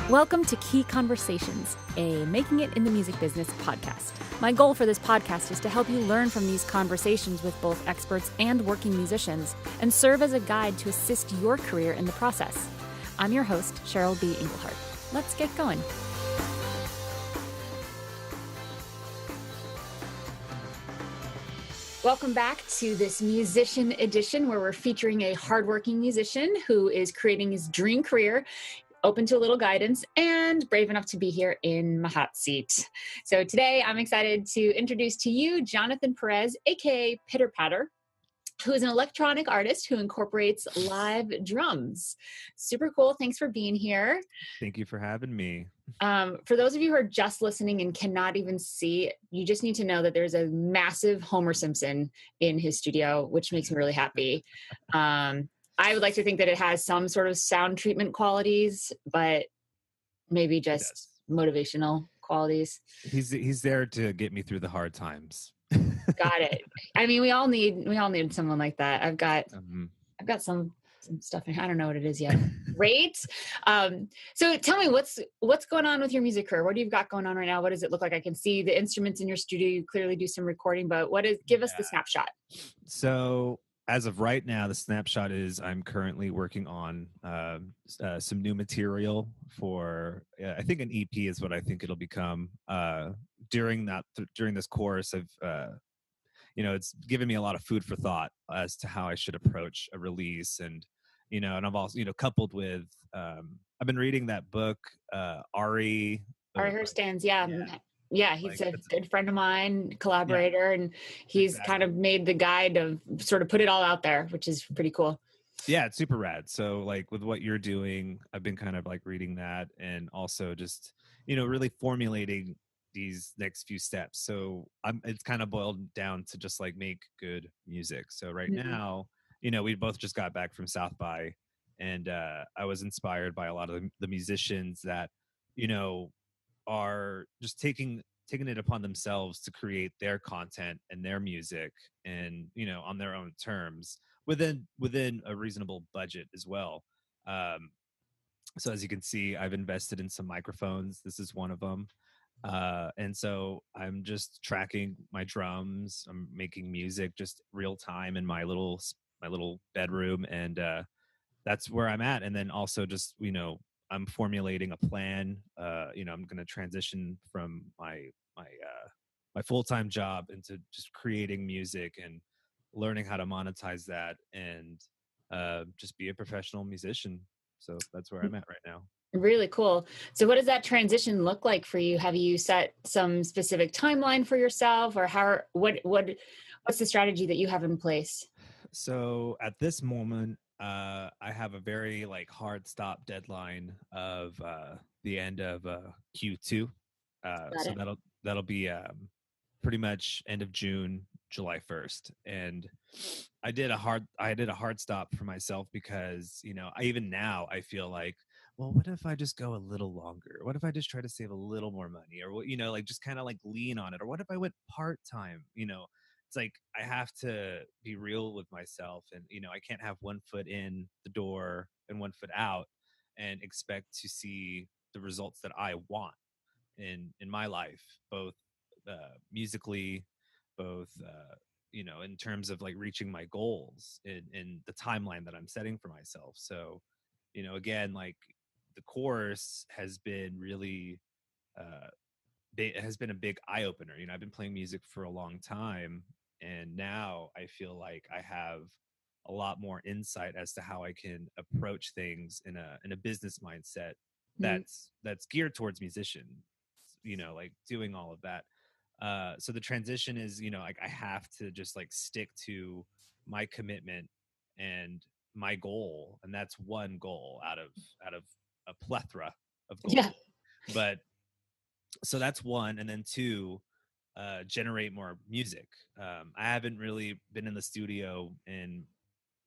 Welcome to Key Conversations, a Making It in the Music Business podcast. My goal for this podcast is to help you learn from these conversations with both experts and working musicians and serve as a guide to assist your career in the process. I'm your host, Cheryl B. Englehart. Let's get going. Welcome back to this musician edition where we're featuring a hardworking musician who is creating his dream career, open to a little guidance, and brave enough to be here in my hot seat. So today I'm excited to introduce to you Jonathan Perez, aka Pitter Patter, who is an electronic artist who incorporates live drums. Super cool. Thanks for being here. Thank you for having me. For those of you who are just listening and cannot even see, you just need to know that there's a massive Homer Simpson in his studio, which makes me really happy. I would like to think that it has some sort of sound treatment qualities, but maybe just motivational qualities. He's there to get me through the hard times. Got it. I mean, we all need someone like that. I've got some stuff. I don't know what it is yet. Great. So tell me what's going on with your music career? What do you got going on right now? What does it look like? I can see the instruments in your studio. You clearly do some recording, but give us the snapshot. So as of right now, the snapshot is I'm currently working on some new material for, I think an EP is what I think it'll become. During this course of, it's given me a lot of food for thought as to how I should approach a release. And I've also, coupled with, I've been reading that book, Ari Herstands. Yeah, he's a good friend of mine, collaborator, and he's kind of made the guide of sort of put it all out there, which is pretty cool. Yeah, it's super rad. So like with what you're doing, I've been kind of like reading that and also just, really formulating these next few steps. So it's kind of boiled down to just like make good music. So right now, we both just got back from South by, and I was inspired by a lot of the musicians that, are just taking it upon themselves to create their content and their music and on their own terms within a reasonable budget as well. So as you can see, I've invested in some microphones. This is one of them. And so I'm just tracking my drums. I'm making music just real time in my little bedroom, and that's where I'm at. And then also just I'm formulating a plan. I'm going to transition from my full-time job into just creating music and learning how to monetize that and just be a professional musician. So that's where I'm at right now. Really cool. So what does that transition look like for you? Have you set some specific timeline for yourself, or what's the strategy that you have in place? So at this moment, I have a very like hard stop deadline of the end of Q2. So that'll be pretty much end of June, July 1st. And I did a hard stop for myself because, even now I feel like, well, what if I just go a little longer? What if I just try to save a little more money, or what, like just kind of like lean on it? Or what if I went part-time? It's like I have to be real with myself, and I can't have one foot in the door and one foot out and expect to see the results that I want in my life, both musically, both in terms of like reaching my goals in the timeline that I'm setting for myself. So again, like the course has been really it has been a big eye-opener. I've been playing music for a long time, and now I feel like I have a lot more insight as to how I can approach things in a business mindset that's geared towards musicians, like doing all of that. So the transition is, like I have to just like stick to my commitment and my goal, and that's one goal out of a plethora of goals. Yeah. But so that's one, and then two, generate more music. I haven't really been in the studio in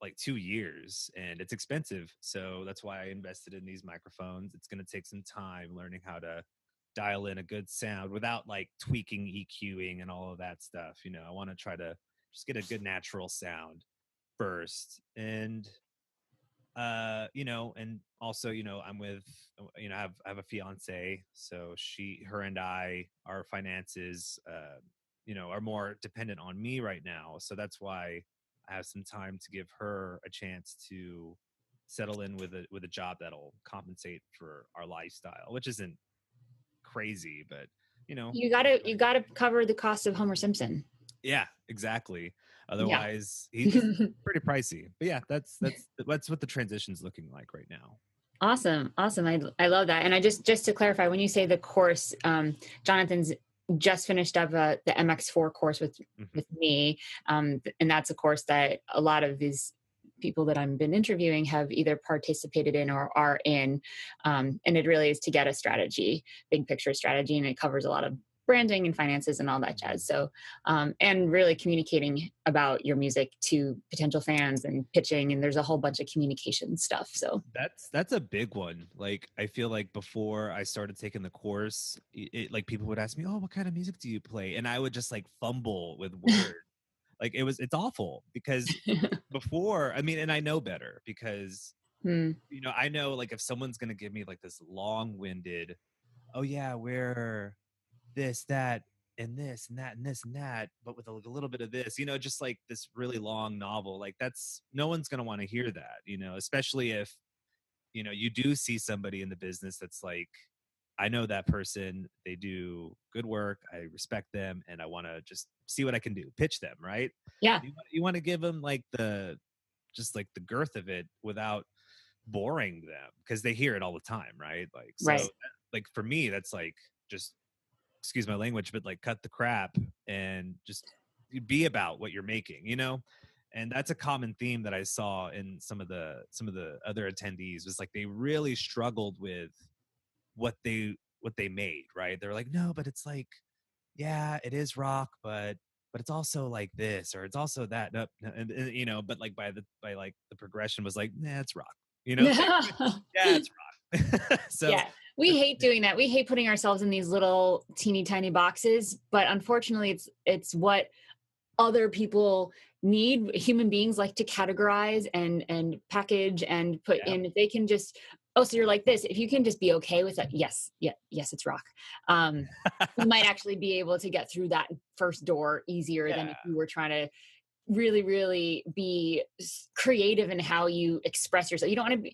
like 2 years, and it's expensive. So that's why I invested in these microphones. It's going to take some time learning how to dial in a good sound without like tweaking, EQing, and all of that stuff. I want to try to just get a good natural sound first. And and also, I'm with I have a fiance, so her and our finances, are more dependent on me right now. So that's why I have some time to give her a chance to settle in with a job that'll compensate for our lifestyle, which isn't crazy, but you gotta cover the cost of Homer Simpson. yeah, exactly. Yeah. Otherwise, he's pretty pricey. But yeah, that's what the transition's looking like right now. Awesome. I love that. And I just to clarify, when you say the course, Jonathan's just finished up the MX4 course with me, and that's a course that a lot of these people that I've been interviewing have either participated in or are in, and it really is to get a strategy, big picture strategy, and it covers a lot of branding and finances and all that jazz. So, and really communicating about your music to potential fans and pitching, and there's a whole bunch of communication stuff. So That's a big one. Like I feel like before I started taking the course, like people would ask me, "Oh, what kind of music do you play?" And I would just like fumble with words. Like it's awful because before, I mean, and I know better because I know like if someone's gonna give me like this long-winded, "Oh yeah, we're this, that, and this, and that, and this, and that," but with a little bit of this, just like this really long novel. Like that's no one's gonna want to hear that, especially if you do see somebody in the business that's like, I know that person, they do good work, I respect them, and I want to just see what I can do, pitch them, right? yeah, You want to give them like just like the girth of it without boring them because they hear it all the time, right? Like, so right. like for me, that's like, just excuse my language, but like cut the crap and just be about what you're making, and that's a common theme that I saw in some of the other attendees was like they really struggled with what they made, right? They're like, no, but it's like, yeah, it is rock, but it's also like this or it's also that. Nope. And but like by like the progression was like, nah, it's rock. It's like, yeah, it's rock. So Yeah, we hate doing that. We hate putting ourselves in these little teeny tiny boxes, but unfortunately it's what other people need. Human beings like to categorize and package and put yeah, in. If they can just, oh, so you're like this, if you can just be okay with that, yes, yeah, yes, it's rock. You might actually be able to get through that first door easier than yeah, if you were trying to really, really be creative in how you express yourself. You don't want to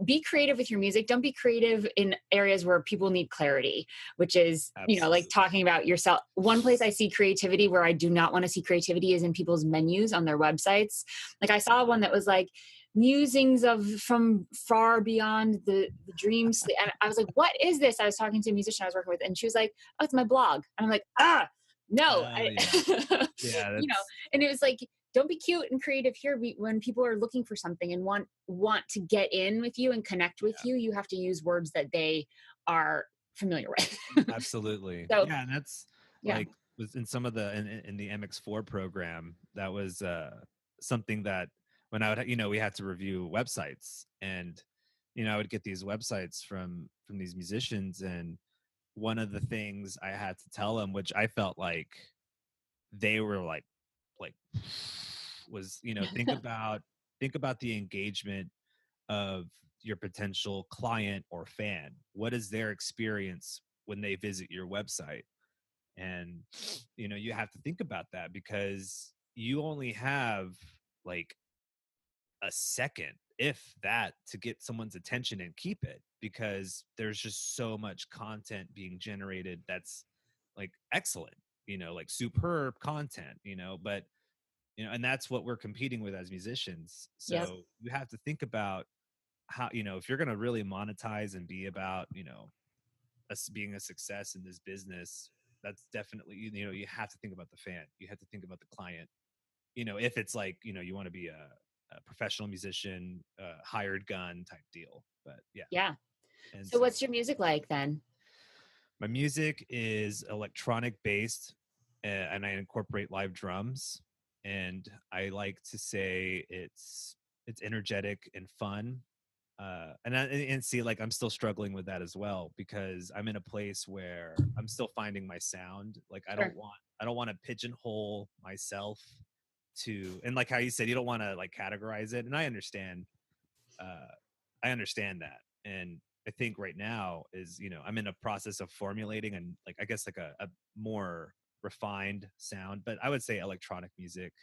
be creative with your music. Don't be creative in areas where people need clarity, which is, like absolutely. talking about yourself. One place I see creativity where I do not want to see creativity is in people's menus on their websites. Like I saw one that was like musings of from far beyond the dreams. And I was like, what is this? I was talking to a musician I was working with and she was like, oh, it's my blog. And I'm like, no, Oh yeah, yeah. That's and it was like, don't be cute and creative here. When people are looking for something and want to get in with you and connect with yeah, you, you have to use words that they are familiar with. absolutely. So Yeah, and that's yeah, like was in some of the in the MX4 program. That was something that when I would we had to review websites, and I would get these websites from these musicians, and one of the things I had to tell them, which I felt like they were like was think about the engagement of your potential client or fan. What is their experience when they visit your website? And you have to think about that because you only have like a second, if that, to get someone's attention and keep it, because there's just so much content being generated that's like excellent, like superb content, but and that's what we're competing with as musicians. yep, So you have to think about how, if you're going to really monetize and be about, us being a success in this business, that's definitely, you have to think about the fan. You have to think about the client. If it's like, you want to be a professional musician, hired gun type deal. But yeah. yeah. And So so what's your music like then? my music is electronic based, and I incorporate live drums. And I like to say it's energetic and fun. And see, like I'm still struggling with that as well because I'm in a place where I'm still finding my sound. Like Sure. I don't want to pigeonhole myself to, and like how you said, you don't want to like categorize it. And uh I understand that. And I think right now is, I'm in a process of formulating and like, I guess like a more refined sound, but I would say electronic music.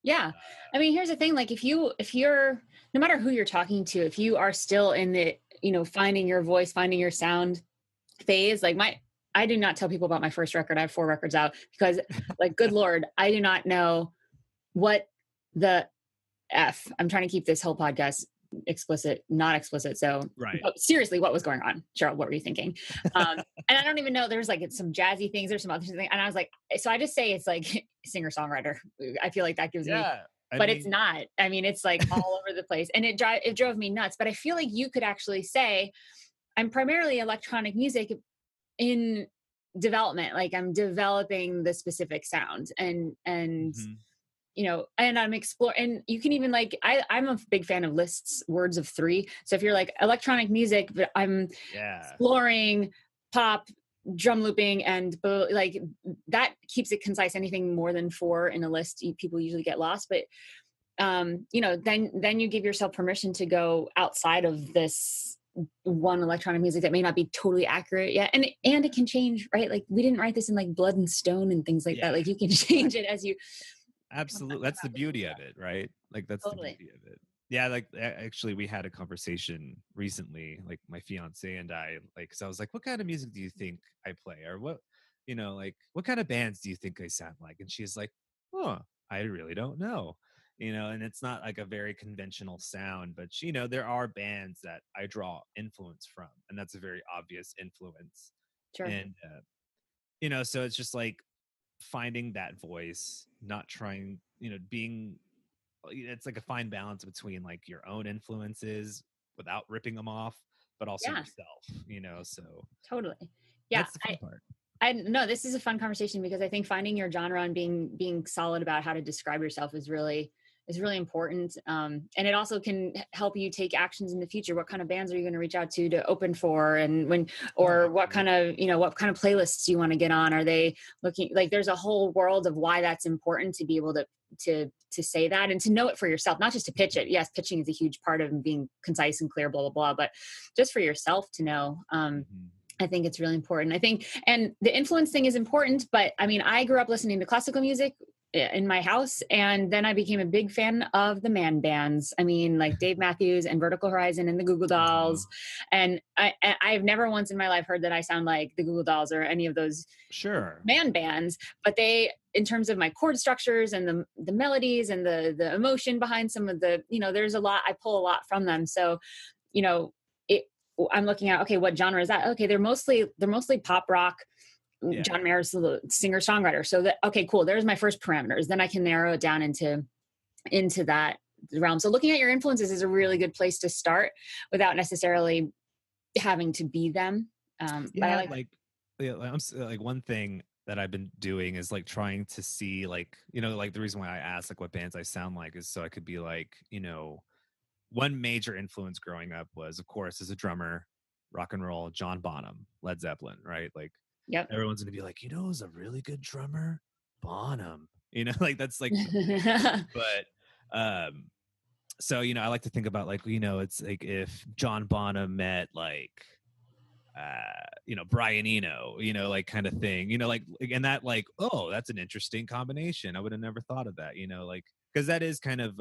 Yeah. I mean, here's the thing, like if you're no matter who you're talking to, if you are still in the, finding your voice, finding your sound phase, like I do not tell people about my first record. I have 4 records out because like, good Lord, I do not know what the I'm trying to keep this whole podcast explicit, not explicit. So Right. Seriously, what was going on? Cheryl, what were you thinking? And I don't even know, there's like some jazzy things, there's some other things. And I was like, so I just say it's like singer-songwriter. I feel like that gives me, but it's not. I mean, it's like all over the place. And it drove me nuts. But I feel like you could actually say, I'm primarily electronic music in development. Like I'm developing the specific sound and and I'm exploring, and you can even like, I'm a big fan of lists, words of 3. So if you're like electronic music, but I'm exploring pop, drum looping, and like that keeps it concise. Anything more than 4 in a list, people usually get lost. But then you give yourself permission to go outside of this one electronic music that may not be totally accurate yet, and it can change, right? Like we didn't write this in like blood and stone and things like that. Like you can change it as you. Absolutely. That's the beauty of it, right? Like that's the beauty of it. Yeah, like actually we had a conversation recently, like my fiance and I, like, so I was like, what kind of music do you think I play? Or what, like what kind of bands do you think I sound like? And she's like, oh, I really don't know. And it's not like a very conventional sound, but there are bands that I draw influence from, and that's a very obvious influence. Sure. And so it's just like finding that voice, not trying, being, it's like a fine balance between like your own influences without ripping them off, but also yourself, so totally. Yeah. That's the fun part. I no, this is a fun conversation because I think finding your genre and being solid about how to describe yourself is really important. And it also can help you take actions in the future. What kind of bands are you going to reach out to open for? And what kind of playlists you want to get on? Are they looking like, there's a whole world of why that's important to be able to say that and to know it for yourself, not just to pitch it. Yes, pitching is a huge part of being concise and clear, blah, blah, blah, but just for yourself to know. I think it's really important. I think, and the influence thing is important, but I mean, I grew up listening to classical music in my house, and then I became a big fan of the man bands. I mean, like Dave Matthews and Vertical Horizon and the Goo Goo Dolls. And I've never once in my life heard that I sound like the Goo Goo Dolls or any of those man bands, but they, in terms of my chord structures and the melodies and the emotion behind some of the, there's a lot, I pull a lot from them. So, I'm looking at, okay, what genre is that? Okay, they're mostly pop rock. John Mayer's the singer-songwriter. So that, okay, cool. There's my first parameters. Then I can narrow it down into that realm. So looking at your influences is a really good place to start without necessarily having to be them. I'm like one thing that I've been doing is like trying to see like, like the reason why I asked like what bands I sound like is so I could be like, one major influence growing up was, of course, as a drummer, rock and roll, John Bonham, Led Zeppelin, right? Like, everyone's gonna be like, who's a really good drummer? Bonham, like that's like, but so I like to think about like, it's like if John Bonham met like, Brian Eno, like kind of thing, like, and that like, oh, that's an interesting combination. I would have never thought of that, like, because that is kind of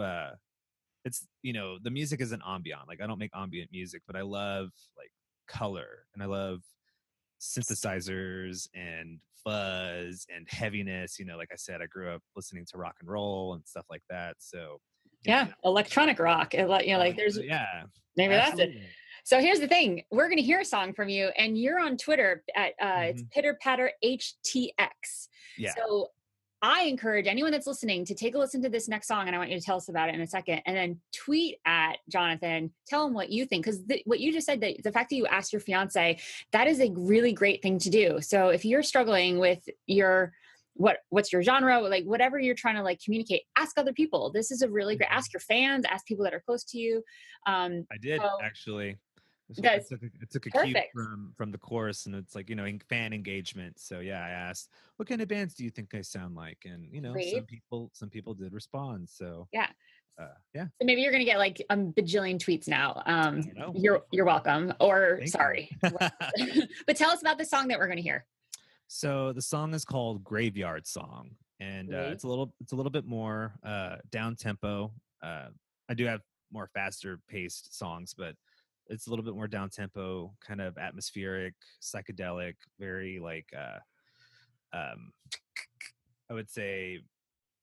it's the music isn't ambient. Like I don't make ambient music, but I love like color and I love synthesizers and fuzz and heaviness. Like I said, I grew up listening to rock and roll and stuff like that. So electronic rock. Like there's maybe absolutely. That's it. So here's the thing: we're going to hear a song from you, and you're on Twitter at it's Pitter Patter HTX. Yeah. So I encourage anyone that's listening to take a listen to this next song, and I want you to tell us about it in a second, and then tweet at Jonathan, tell him what you think, because what you just said, that the fact that you asked your fiance, that is a really great thing to do. So if you're struggling with your what's your genre, like whatever you're trying to like communicate, ask other people. This is a really great, ask your fans, ask people that are close to you. I did actually. So I took a cue from the chorus, and it's like, fan engagement. So yeah, I asked, what kind of bands do you think I sound like? And some people did respond. So yeah. Yeah. So maybe you're going to get like a bajillion tweets now. I don't know. You're welcome. Or Thank sorry. But tell us about the song that we're going to hear. So the song is called Graveyard Song, and it's a little bit more down tempo. I do have more faster paced songs, but it's a little bit more down tempo, kind of atmospheric, psychedelic, very like I would say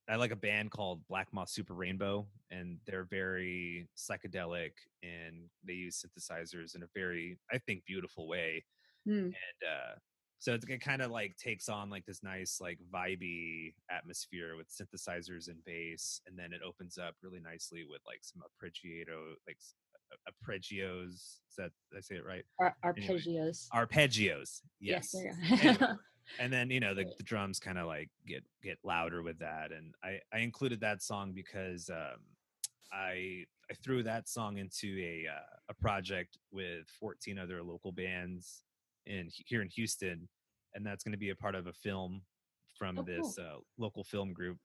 I like a band called Black Moth Super Rainbow, and they're very psychedelic, and they use synthesizers in a very, I think, beautiful way. And so it kind of like takes on like this nice like vibey atmosphere with synthesizers and bass, and then it opens up really nicely with like some arpeggios. Is that, did I say it right? Arpeggios. Anyway, arpeggios. Yes. Anyway, and then the drums kind of like get louder with that, and I included that song because I threw that song into a project with 14 other local bands here in Houston, and that's going to be a part of a film from this local film group.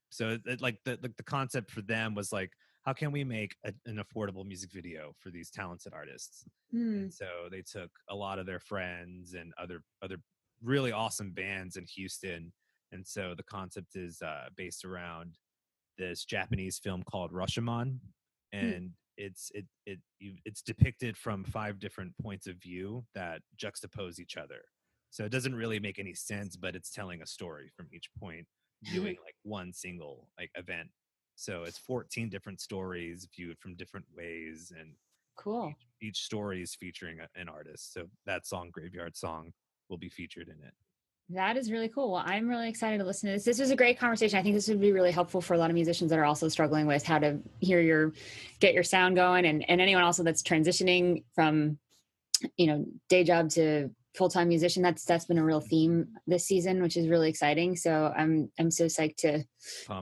So like the concept for them was like, how can we make an affordable music video for these talented artists? And so they took a lot of their friends and other really awesome bands in Houston, and so the concept is based around this Japanese film called Rashomon, and it's depicted from 5 different points of view that juxtapose each other. So it doesn't really make any sense, but it's telling a story from each point, viewing like one single like event. So it's 14 different stories viewed from different ways, and cool. Each story is featuring an artist. So that song, Graveyard Song, will be featured in it. That is really cool. Well, I'm really excited to listen to this. This was a great conversation. I think this would be really helpful for a lot of musicians that are also struggling with how to get your sound going, and anyone also that's transitioning from, day job to full-time musician. That's been a real theme this season, which is really exciting. So I'm so psyched to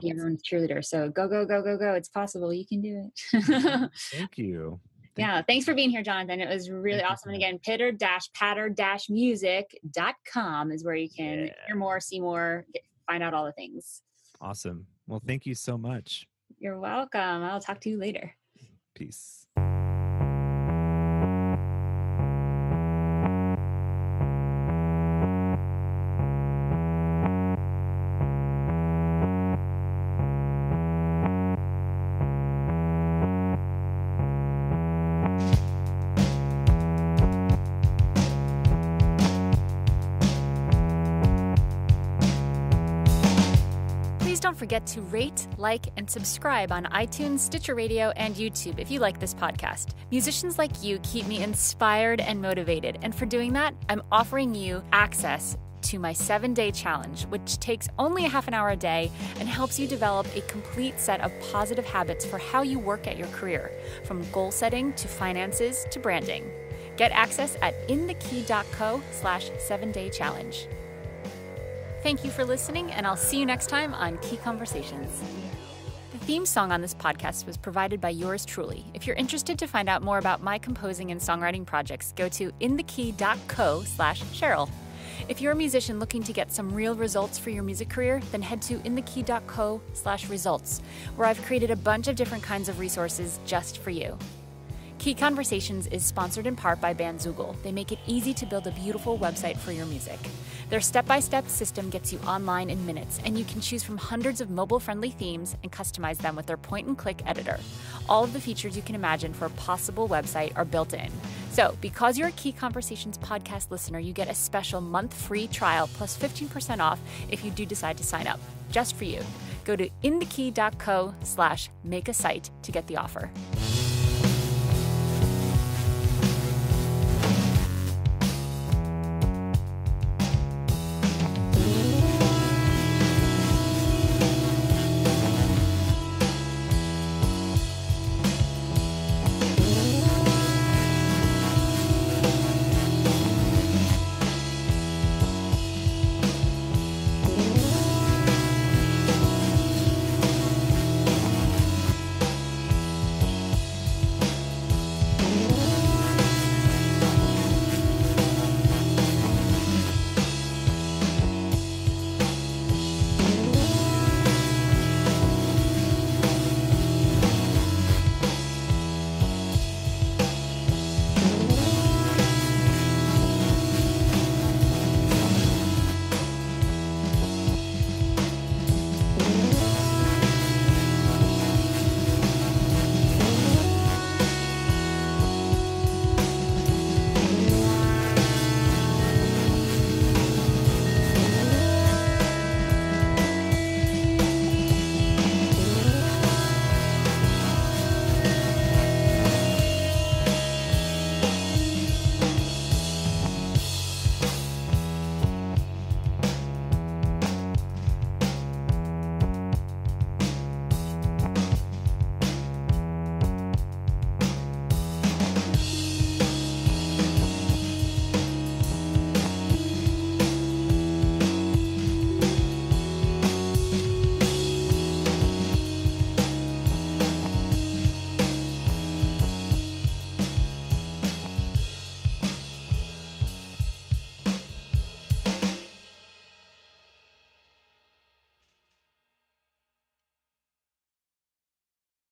be everyone's cheerleader. So go, go, go, go, go. It's possible. You can do it. Thank you. Thanks for being here, Jonathan. It was really awesome. And again, pitter-patter-music.com is where you can hear more, see more, find out all the things. Awesome. Well, thank you so much. You're welcome. I'll talk to you later. Peace. Don't forget to rate, like, and subscribe on iTunes, Stitcher Radio, and YouTube if you like this podcast. Musicians like you keep me inspired and motivated, and for doing that, I'm offering you access to my 7-day challenge, which takes only a half an hour a day and helps you develop a complete set of positive habits for how you work at your career, from goal setting to finances to branding. Get access at inthekey.co/7-day challenge. Thank you for listening, and I'll see you next time on Key Conversations. The theme song on this podcast was provided by yours truly. If you're interested to find out more about my composing and songwriting projects, go to inthekey.co/Cheryl. If you're a musician looking to get some real results for your music career, then head to inthekey.co/results, where I've created a bunch of different kinds of resources just for you. Key Conversations is sponsored in part by Bandzoogle. They make it easy to build a beautiful website for your music. Their step-by-step system gets you online in minutes, and you can choose from hundreds of mobile-friendly themes and customize them with their point-and-click editor. All of the features you can imagine for a possible website are built in. So, because you're a Key Conversations podcast listener, you get a special month free trial plus 15% off if you do decide to sign up, just for you. Go to inthekey.co/make-a-site to get the offer.